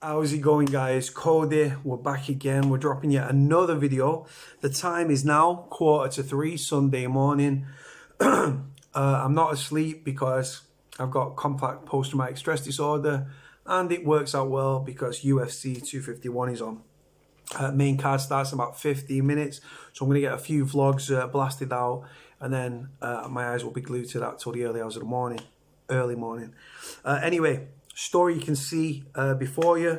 How's it going, guys? Cody, we're back again. We're dropping yet another video. The time is now 2:45 Sunday morning. I'm not asleep because I've got complex post-traumatic stress disorder, and it works out well because UFC 251 is on. Main card starts in about 15 minutes, so I'm going to get a few vlogs blasted out, and then my eyes will be glued to that till the early hours of the morning. Anyway, story you can see before you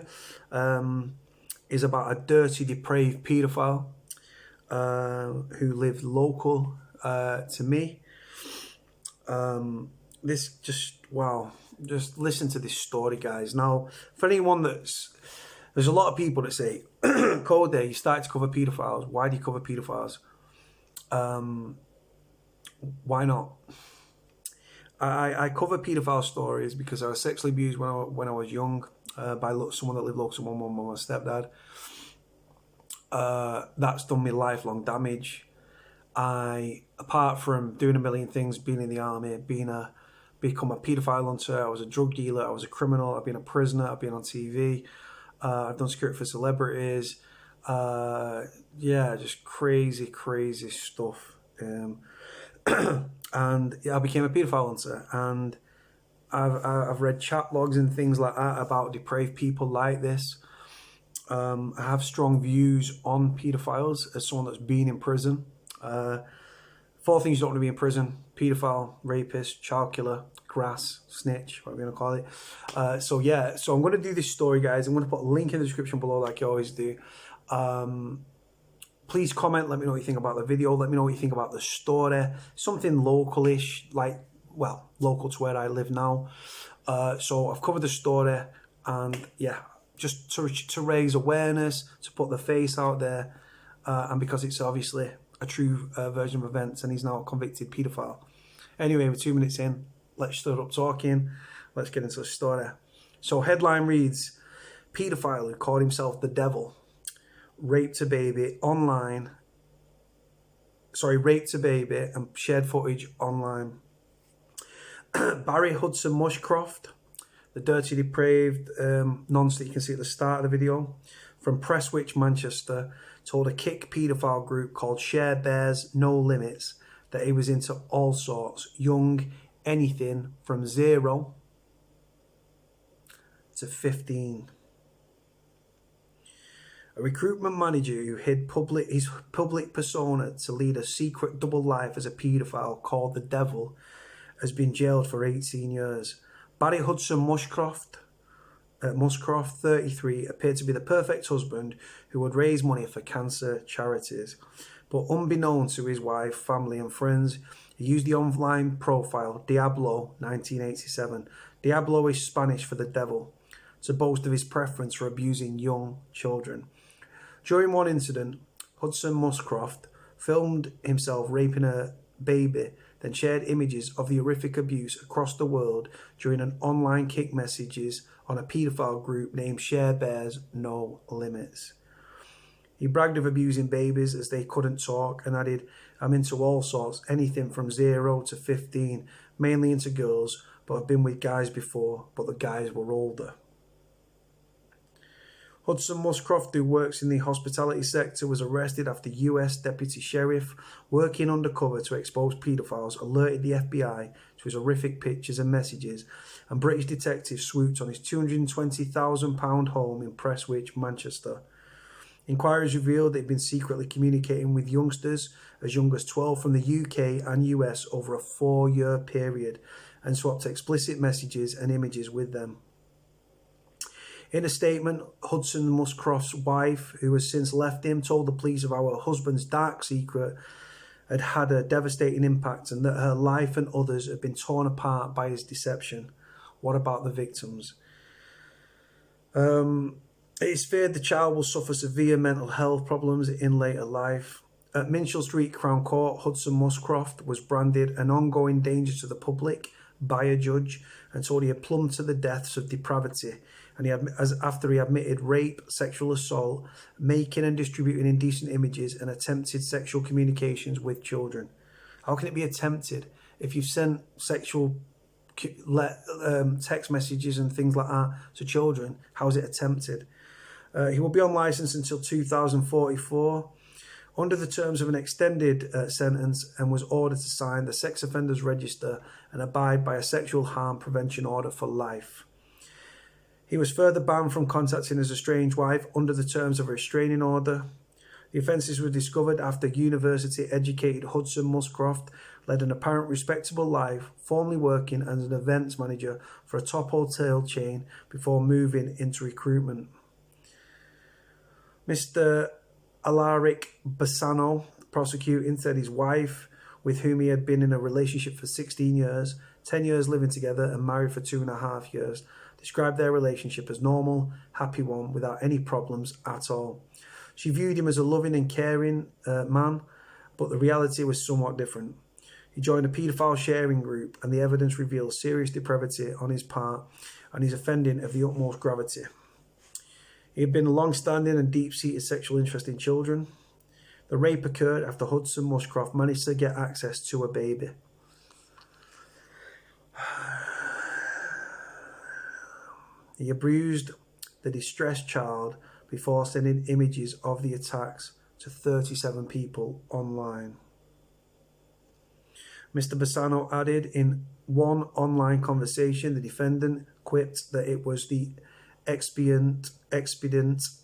is about a dirty, depraved paedophile who lived local to me. This just, wow, just listen to this story, guys. Now, for anyone there's a lot of people that say, Cody, you started to cover paedophiles. Why do you cover paedophiles? Why not? I cover paedophile stories because I was sexually abused when I was young by someone that lived local to my mum and my stepdad. That's done me lifelong damage. Apart from doing a million things, being in the army, become a paedophile hunter, I was a drug dealer, I was a criminal, I've been a prisoner, I've been on TV, I've done security for celebrities. Yeah, just crazy stuff. And yeah, I became a paedophile hunter, and I've read chat logs and things like that about depraved people like this. I have strong views on paedophiles as someone that's been in prison. 4 things you don't want to be in prison: paedophile, rapist, child killer, grass, snitch, whatever you want to call it. So yeah, so I'm going to do this story, guys. I'm going to put a link in the description below like I always do. Please comment, let me know what you think about the video, let me know what you think about the story, something localish, like, well, local to where I live now. So I've covered the story, and yeah, just to raise awareness, to put the face out there, and because it's obviously a true version of events, and he's now a convicted paedophile. Anyway, we're 2 minutes in, let's start up talking, let's get into the story. So headline reads, paedophile who called himself the devil raped a baby and shared footage online. Barry Hudon-Muscroft, the dirty, depraved nonce that you can see at the start of the video, from Prestwich, Manchester, told a kick paedophile group called Share Bears No Limits that he was into all sorts, young, anything from 0 to 15. A recruitment manager who hid his public persona to lead a secret double life as a paedophile called the Devil has been jailed for 18 years. Barry Hudon-Muscroft, 33, appeared to be the perfect husband who would raise money for cancer charities. But unbeknown to his wife, family and friends, he used the online profile Diablo 1987. Diablo is Spanish for the devil, to boast of his preference for abusing young children. During one incident, Hudon-Muscroft filmed himself raping a baby, then shared images of the horrific abuse across the world during an online kick messages on a paedophile group named Share Bears No Limits. He bragged of abusing babies as they couldn't talk and added, "I'm into all sorts, anything from 0 to 15, mainly into girls, but I've been with guys before, but the guys were older." Hudon-Muscroft, who works in the hospitality sector, was arrested after US Deputy Sheriff, working undercover to expose paedophiles, alerted the FBI to his horrific pictures and messages, and British detectives swooped on his £220,000 home in Prestwich, Manchester. Inquiries revealed that he'd been secretly communicating with youngsters as young as 12 from the UK and US over a 4-year period, and swapped explicit messages and images with them. In a statement, Hudon-Muscroft's wife, who has since left him, told the police of how her husband's dark secret had had a devastating impact and that her life and others had been torn apart by his deception. What about the victims? It is feared the child will suffer severe mental health problems in later life. At Minchell Street Crown Court, Hudon-Muscroft was branded an ongoing danger to the public by a judge and told he had plumbed to the depths of depravity, and after he admitted rape, sexual assault, making and distributing indecent images, and attempted sexual communications with children. How can it be attempted if you've sent sexual text messages and things like that to children. How is it attempted? He will be on licence until 2044 under the terms of an extended sentence, and was ordered to sign the sex offenders register and abide by a sexual harm prevention order for life. He was further banned from contacting his estranged wife under the terms of a restraining order. The offences were discovered after university-educated Hudson-Muscroft led an apparent respectable life, formerly working as an events manager for a top hotel chain before moving into recruitment. Mr. Alaric Bassano, prosecuting, said his wife, with whom he had been in a relationship for 16 years, 10 years living together and married for 2.5 years, described their relationship as normal, happy one without any problems at all. She viewed him as a loving and caring man, but the reality was somewhat different. He joined a paedophile sharing group, and the evidence reveals serious depravity on his part and his offending of the utmost gravity. He had been a long-standing and deep-seated sexual interest in children. The rape occurred after Hudson-Muscroft managed to get access to a baby. He abused the distressed child before sending images of the attacks to 37 people online. Mr. Bassano added in one online conversation, the defendant quipped that it was the expedient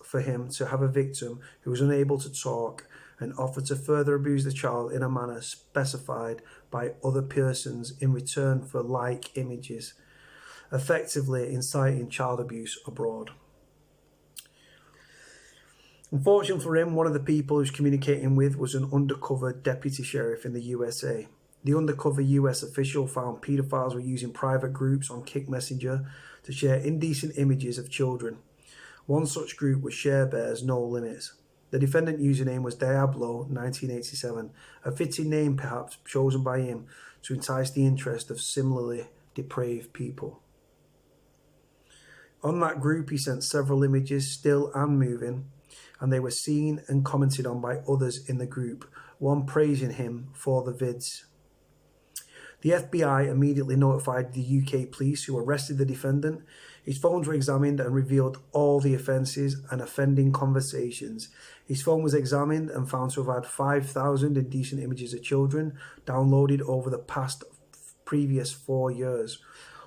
for him to have a victim who was unable to talk, and offered to further abuse the child in a manner specified by other persons in return for like images, effectively inciting child abuse abroad. Unfortunately for him, one of the people he was communicating with was an undercover deputy sheriff in the USA. The undercover US official found paedophiles were using private groups on Kick Messenger to share indecent images of children. One such group was Share Bears No Limits. The defendant username was Diablo 1987, a fitting name perhaps chosen by him to entice the interest of similarly depraved people. On that group he sent several images, still and moving, and they were seen and commented on by others in the group, one praising him for the vids. The FBI immediately notified the UK police, who arrested the defendant. His phones were examined and revealed all the offences and offending conversations. His phone was examined and found to have had 5,000 indecent images of children downloaded over the previous 4 years.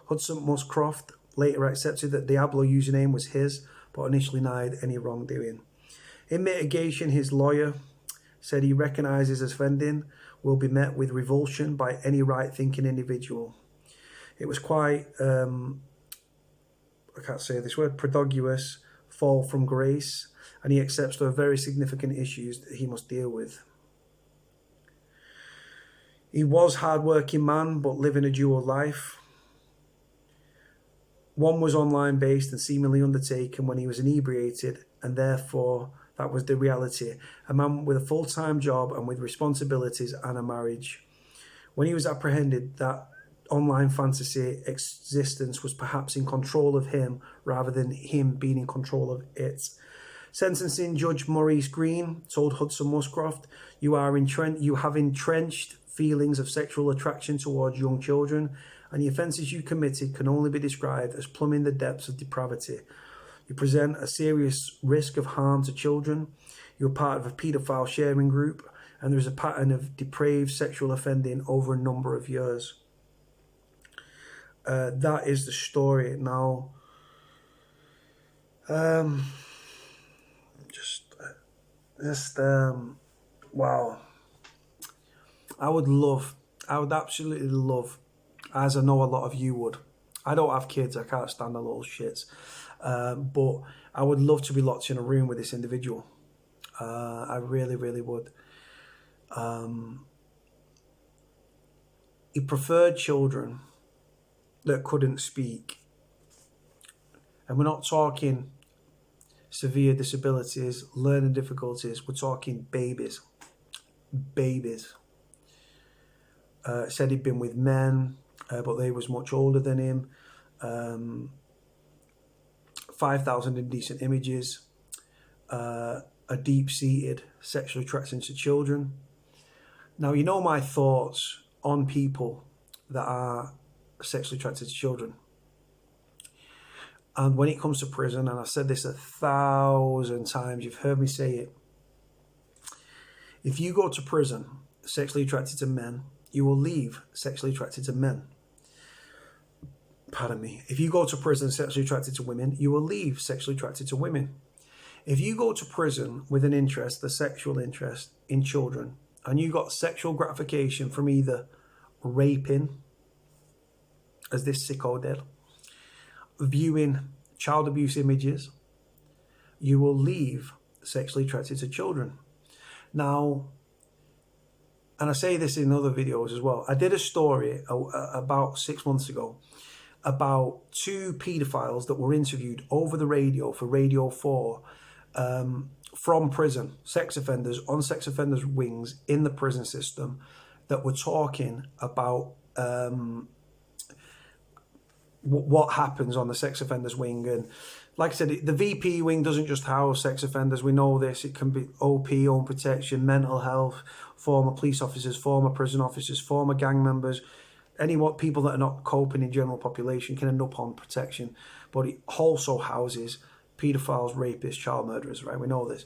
Hudson-Muscroft later accepted that Diablo username was his, but initially denied any wrongdoing. In mitigation, his lawyer said he recognises his offending will be met with revulsion by any right-thinking individual. It was quite, I can't say this word, prodigious fall from grace, and he accepts there are very significant issues that he must deal with. He was a hard-working man, but living a dual life. One was online-based and seemingly undertaken when he was inebriated, and therefore that was the reality. A man with a full-time job and with responsibilities and a marriage. When he was apprehended, that online fantasy existence was perhaps in control of him rather than him being in control of it. Sentencing Judge Maurice Green told Hudson-Muscroft, you have entrenched feelings of sexual attraction towards young children, and the offences you committed can only be described as plumbing the depths of depravity. You present a serious risk of harm to children. You're part of a paedophile sharing group, and there's a pattern of depraved sexual offending over a number of years. That is the story. Now, wow. I would absolutely love, as I know a lot of you would. I don't have kids, I can't stand the little shits. But I would love to be locked in a room with this individual. I really, really would. He preferred children that couldn't speak. And we're not talking severe disabilities, learning difficulties. We're talking babies. Babies. Said he'd been with men, but they was much older than him. 5,000 indecent images, a deep-seated sexual attraction to children. Now, you know my thoughts on people that are sexually attracted to children. And when it comes to prison, and I've said this 1,000 times, you've heard me say it, if you go to prison sexually attracted to men, you will leave sexually attracted to men. Pardon me. If you go to prison sexually attracted to women, you will leave sexually attracted to women. If you go to prison with an interest, a sexual interest in children, and you got sexual gratification from either raping, as this sicko did, viewing child abuse images, you will leave sexually attracted to children. Now, and I say this in other videos as well, I did a story about 6 months ago about 2 paedophiles that were interviewed over the radio for Radio 4 from prison, sex offenders on sex offenders' wings in the prison system, that were talking about what happens on the sex offenders wing. And like I said, the VP wing doesn't just house sex offenders. We know this. It can be OP, own protection, mental health, former police officers, former prison officers, former gang members. People that are not coping in general population can end up on protection. But it also houses paedophiles, rapists, child murderers, right? We know this.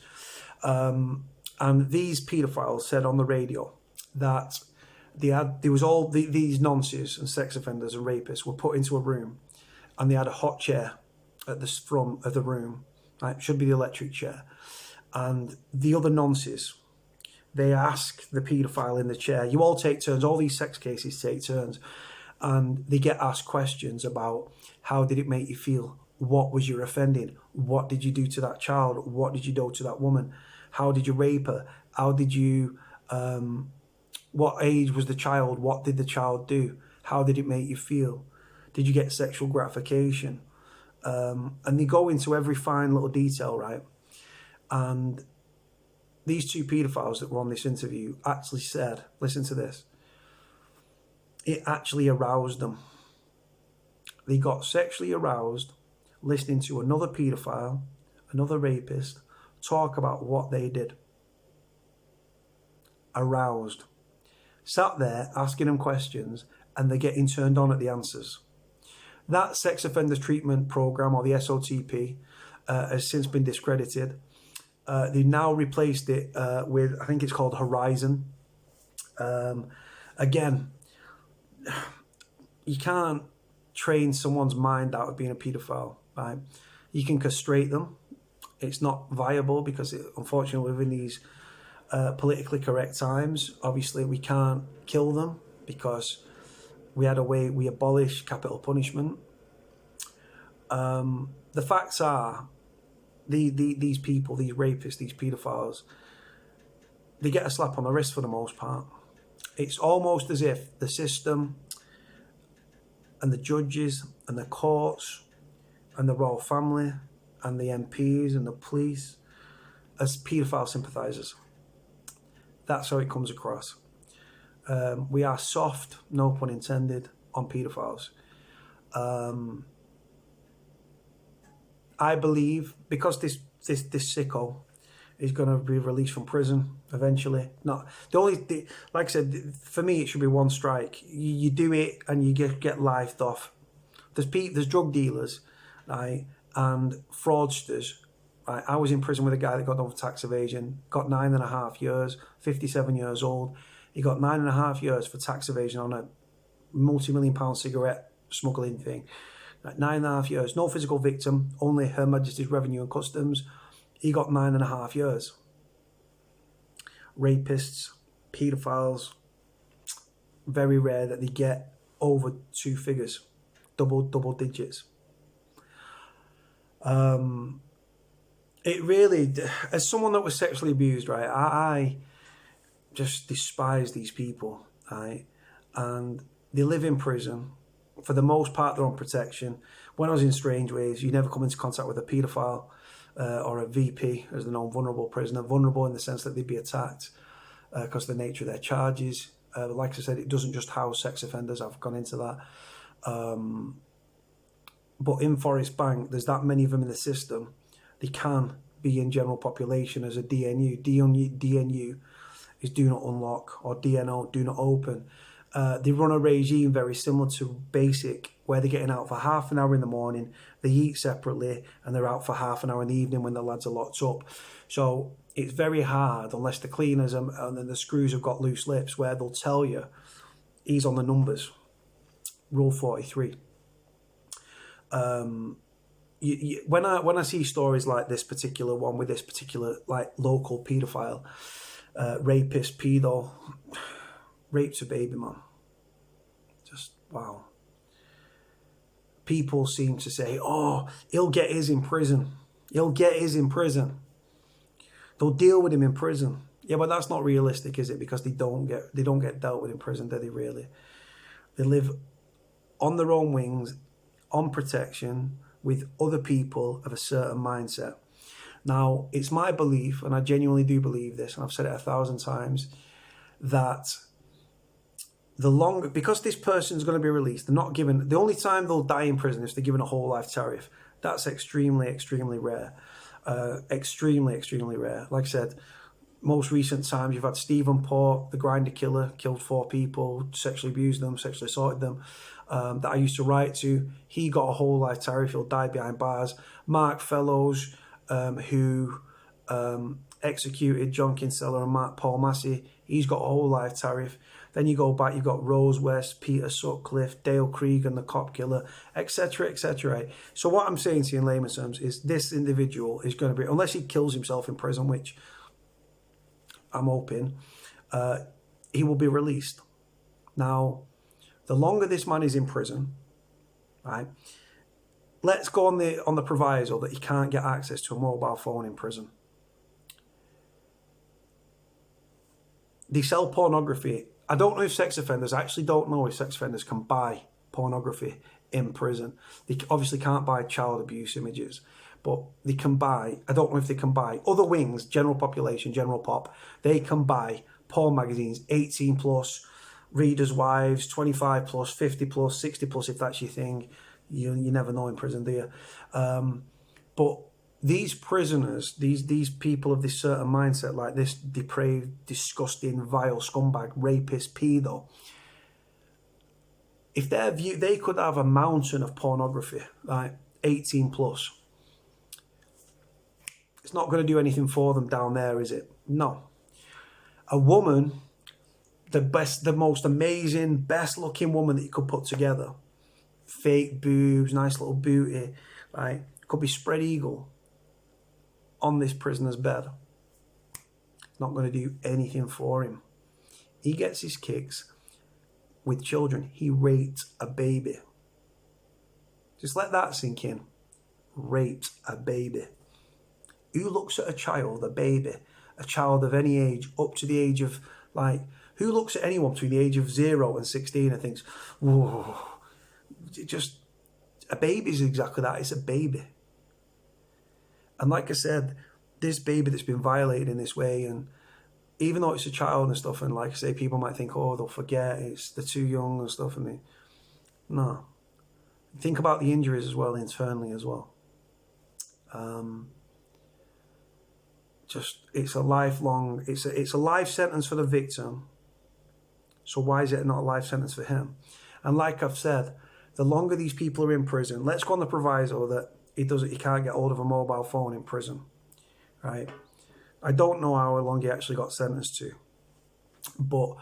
And these paedophiles said on the radio that these nonces and sex offenders and rapists were put into a room, and they had a hot chair at the front of the room. Right? It should be the electric chair. And the other nonces, they ask the paedophile in the chair, you all take turns, all these sex cases take turns, and they get asked questions about how did it make you feel? What was your offending? What did you do to that child? What did you do to that woman? How did you rape her? How did you... what age was the child? What did the child do? How did it make you feel? Did you get sexual gratification? And they go into every fine little detail, right? And these 2 paedophiles that were on this interview actually said, listen to this, it actually aroused them. They got sexually aroused listening to another paedophile, another rapist, talk about what they did. Aroused. Sat there asking them questions, and they're getting turned on at the answers. That sex offenders treatment program, or the SOTP, has since been discredited. They now replaced it with, I think it's called Horizon. Again, you can't train someone's mind out of being a paedophile, right? You can castrate them. It's not viable because, unfortunately, within these politically correct times, obviously we can't kill them because we abolished capital punishment. The facts are, these people, these rapists, these paedophiles, they get a slap on the wrist for the most part. It's almost as if the system and the judges and the courts and the royal family and the MPs and the police as paedophile sympathisers. That's how it comes across. We are soft, no pun intended, on paedophiles. I believe because this sicko is going to be released from prison eventually. Not the only, like I said, for me it should be one strike. You do it and you get lifed off. There's drug dealers, right, and fraudsters. Right, I was in prison with a guy that got done for tax evasion, got 9.5 years, 57 years old. He got 9.5 years for tax evasion on a multi-million-pound cigarette smuggling thing. 9.5 years, no physical victim, only Her Majesty's Revenue and Customs. He got 9.5 years. Rapists, paedophiles, very rare that they get over 2 figures, double digits. It really, as someone that was sexually abused, right, I just despise these people, right, and they live in prison. For the most part, they're on protection. When I was in Strangeways, you never come into contact with a paedophile or a VP, as the known vulnerable prisoner. Vulnerable in the sense that they'd be attacked because of the nature of their charges. Like I said, it doesn't just house sex offenders. I've gone into that. But in Forest Bank, there's that many of them in the system. They can be in general population as a DNU. DNU is do not unlock, or DNO, do not open. they run a regime very similar to basic, where they're getting out for half an hour in the morning, they eat separately, and they're out for half an hour in the evening when the lads are locked up. So it's very hard, unless the cleaners and then the screws have got loose lips, where they'll tell you he's on the numbers. Rule 43. When I see stories like this particular one with this particular like local paedophile, rapist, pedo, rapes a baby, man. Just wow. People seem to say, "Oh, he'll get his in prison. He'll get his in prison. They'll deal with him in prison." Yeah, but that's not realistic, is it? Because they don't get dealt with in prison, do they really? They live on their own wings, on protection, with other people of a certain mindset. Now, it's my belief, and I genuinely do believe this, and I've said it 1,000 times, that because this person's going to be released, they're not given, the only time they'll die in prison is they're given a whole life tariff. That's extremely, extremely rare. Extremely, extremely rare. Like I said, most recent times you've had Stephen Port, the grinder killer, killed 4 people, sexually abused them, sexually assaulted them, that I used to write to. He got a whole life tariff. He'll die behind bars. Mark Fellows, who executed John Kinsella and Paul Massey, he's got a whole life tariff. Then you go back, you've got Rose West, Peter Sutcliffe, Dale Cregan, the cop killer, etc., etc. So what I'm saying to you in layman's terms is this individual is going to be, unless he kills himself in prison, which I'm hoping, he will be released. Now, the longer this man is in prison, right, let's go on the proviso that he can't get access to a mobile phone in prison. They sell pornography. I don't know if sex offenders, I actually don't know if sex offenders can buy pornography in prison. They obviously can't buy child abuse images, but they can buy, I don't know if they can buy, other wings, general population, general pop, they can buy porn magazines, 18 plus, readers' wives, 25 plus, 50 plus, 60 plus, if that's your thing. You never know in prison, do you? But these prisoners, these people of this certain mindset, like this depraved, disgusting, vile scumbag, rapist, pedo, if their view, they could have a mountain of pornography, like 18 plus. It's not going to do anything for them down there, is it? No. A woman, the most amazing, best looking woman that you could put together, fake boobs, nice little booty, right? Could be spread eagle on this prisoner's bed. It's not going to do anything for him. He gets his kicks with children. He raped a baby. Just let that sink in. Raped a baby. Who looks at a child, a baby, a child of any age, up to the age of, like, who looks at anyone between the age of 0 and 16 and thinks, whoa, just, a baby's exactly that, it's a baby. And like I said, this baby that's been violated in this way, and even though it's a child and stuff, and like I say, people might think, oh, they'll forget, they're too young and stuff, and no. Think about the injuries as well, internally as well. Just, it's a lifelong, it's a life sentence for the victim. So why is it not a life sentence for him? And like I've said, the longer these people are in prison, let's go on the proviso that he can't get hold of a mobile phone in prison, right? I don't know how long he actually got sentenced to, but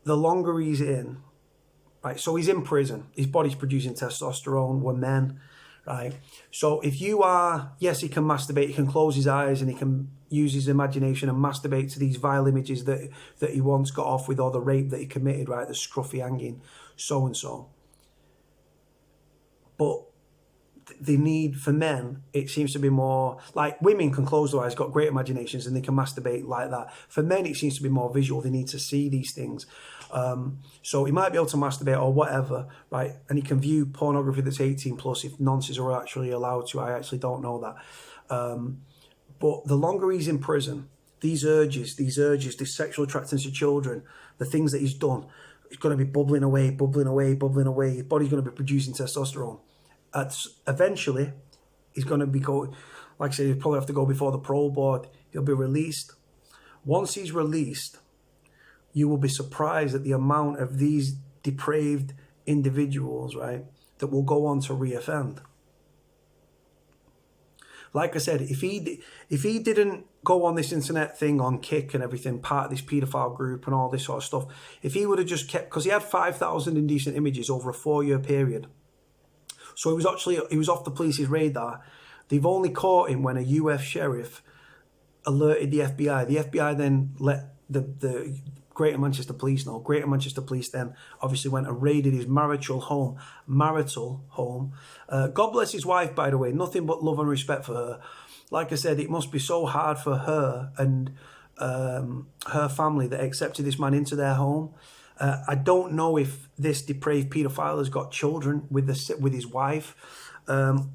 the longer he's in, right? So he's in prison. His body's producing testosterone. We're men, right? So if you are, yes, he can masturbate. He can close his eyes and he can use his imagination and masturbate to these vile images that he once got off with, or the rape that he committed, right? The scruffy hanging, so and so. But the need for men, it seems to be more like women can close their eyes, got great imaginations, and they can masturbate like that. For men, it seems to be more visual. They need to see these things. So he might be able to masturbate or whatever, right? And he can view pornography that's 18 plus if nonces are actually allowed to. I actually don't know that. But the longer he's in prison, these urges, this sexual attraction to children, the things that he's done, it's going to be bubbling away. His body's going to be producing testosterone. Eventually, he's going to be like I said, he'll probably have to go before the parole board. He'll be released. Once he's released, you will be surprised at the amount of these depraved individuals, right, that will go on to reoffend. Like I said, if he didn't go on this internet thing on Kick and everything, part of this paedophile group and all this sort of stuff, if he would have just kept, because he had 5,000 indecent images over a 4-year period, so he was off the police's radar. They've only caught him when a US sheriff alerted the FBI. The FBI then let the Greater Manchester Police know. Greater Manchester Police then obviously went and raided his marital home. God bless his wife, by the way. Nothing but love and respect for her. Like I said, it must be so hard for her and her family that accepted this man into their home. I don't know if this depraved paedophile has got children with his wife,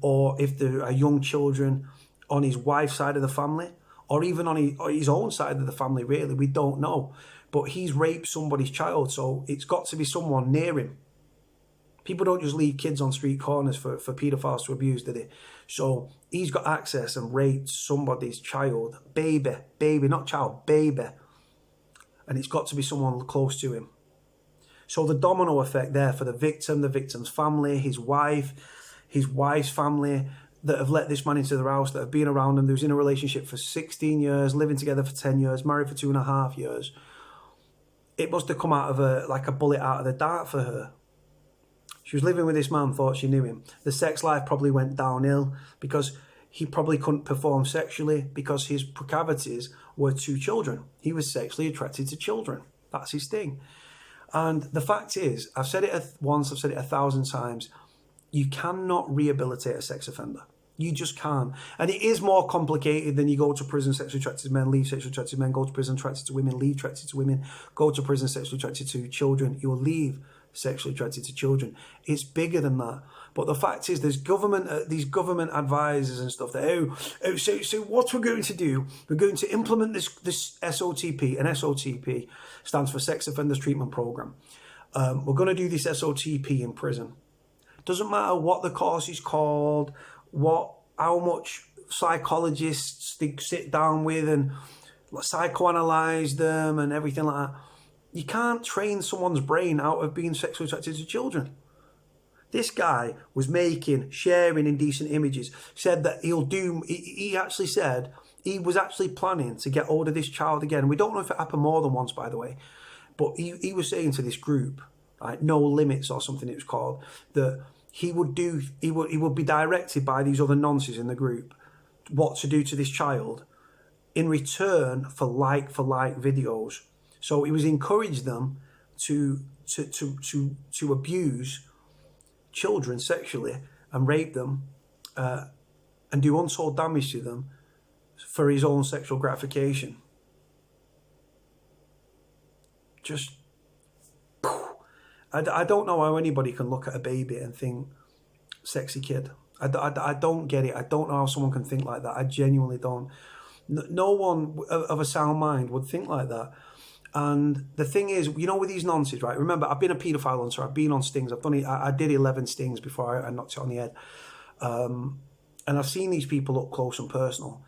or if there are young children on his wife's side of the family, or even on his own side of the family, really. We don't know. But he's raped somebody's child, so it's got to be someone near him. People don't just leave kids on street corners for paedophiles to abuse, do they? So he's got access and raped somebody's child, baby, not child, baby. And it's got to be someone close to him. So the domino effect there for the victim, the victim's family, his wife, his wife's family, that have let this man into their house, that have been around him, that was in a relationship for 16 years, living together for 10 years, married for 2.5 years. It must have come out of like a bullet out of the dart for her. She was living with this man, thought she knew him. The sex life probably went downhill because he probably couldn't perform sexually because his proclivities were to children. He was sexually attracted to children. That's his thing. And the fact is, I've said it once, I've said it 1,000 times, you cannot rehabilitate a sex offender. You just can't. And it is more complicated than you go to prison sexually attracted to men, leave sexually attracted to men, go to prison attracted to women, leave attracted to women, go to prison sexually attracted to children, you'll leave sexually attracted to children. It's bigger than that. But the fact is, there's these government advisors and stuff that, so what we're going to do, we're going to implement this SOTP, and SOTP stands for Sex Offenders Treatment Program. We're going to do this SOTP in prison. Doesn't matter what the course is called, how much psychologists they sit down with and psychoanalyze them and everything like that. You can't train someone's brain out of being sexually attracted to children. This guy was sharing indecent images, said that he actually said he was actually planning to get hold of this child again. We don't know if it happened more than once, by the way, but he was saying to this group, like No Limits or something it was called, that he would be directed by these other nonces in the group what to do to this child in return for like videos. So he was encouraging them to abuse children sexually and rape them and do untold damage to them for his own sexual gratification. Just, I don't know how anybody can look at a baby and think, sexy kid. I don't get it. I don't know how someone can think like that. I genuinely don't. No one of a sound mind would think like that. And the thing is, with these nonsense, right? Remember, I've been a paedophile hunter. I've been on stings. I've done it. I did 11 stings before I knocked it on the head. And I've seen these people up close and personal.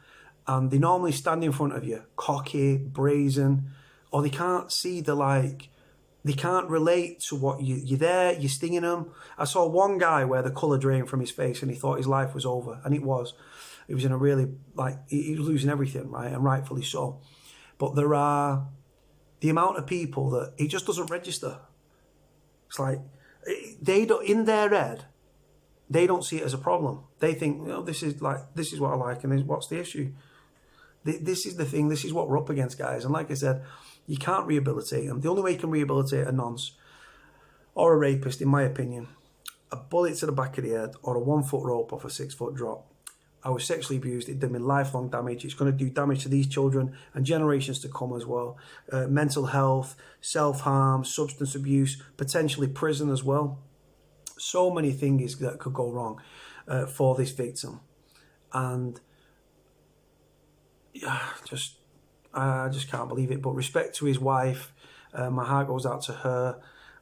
And they normally stand in front of you, cocky, brazen, or they can't see they can't relate to what you're there, you're stinging them. I saw one guy where the colour drained from his face and he thought his life was over. And it was. He was in a really, he was losing everything, right? And rightfully so. But there are the amount of people that he just doesn't register. It's like, they don't, in their head, they don't see it as a problem. They think, this is what I like, and what's the issue? This is the thing, this is what we're up against, guys. And like I said, you can't rehabilitate them. The only way you can rehabilitate a nonce or a rapist, in my opinion, a bullet to the back of the head or a 1-foot rope off a 6-foot drop. I was sexually abused. It did me lifelong damage. It's going to do damage to these children and generations to come as well. Mental health, self-harm, substance abuse, potentially prison as well. So many things that could go wrong for this victim. And I just can't believe it. But respect to his wife. My heart goes out to her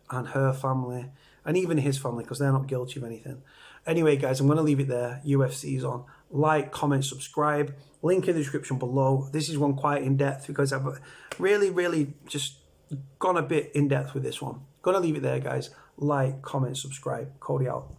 and her family, and even his family, because they're not guilty of anything. Anyway, guys, I'm going to leave it there. UFC's on. Like, comment, subscribe. Link in the description below. This is one quite in depth because I've really, really just gone a bit in depth with this one. Gonna leave it there, guys. Like, comment, subscribe. Cody out.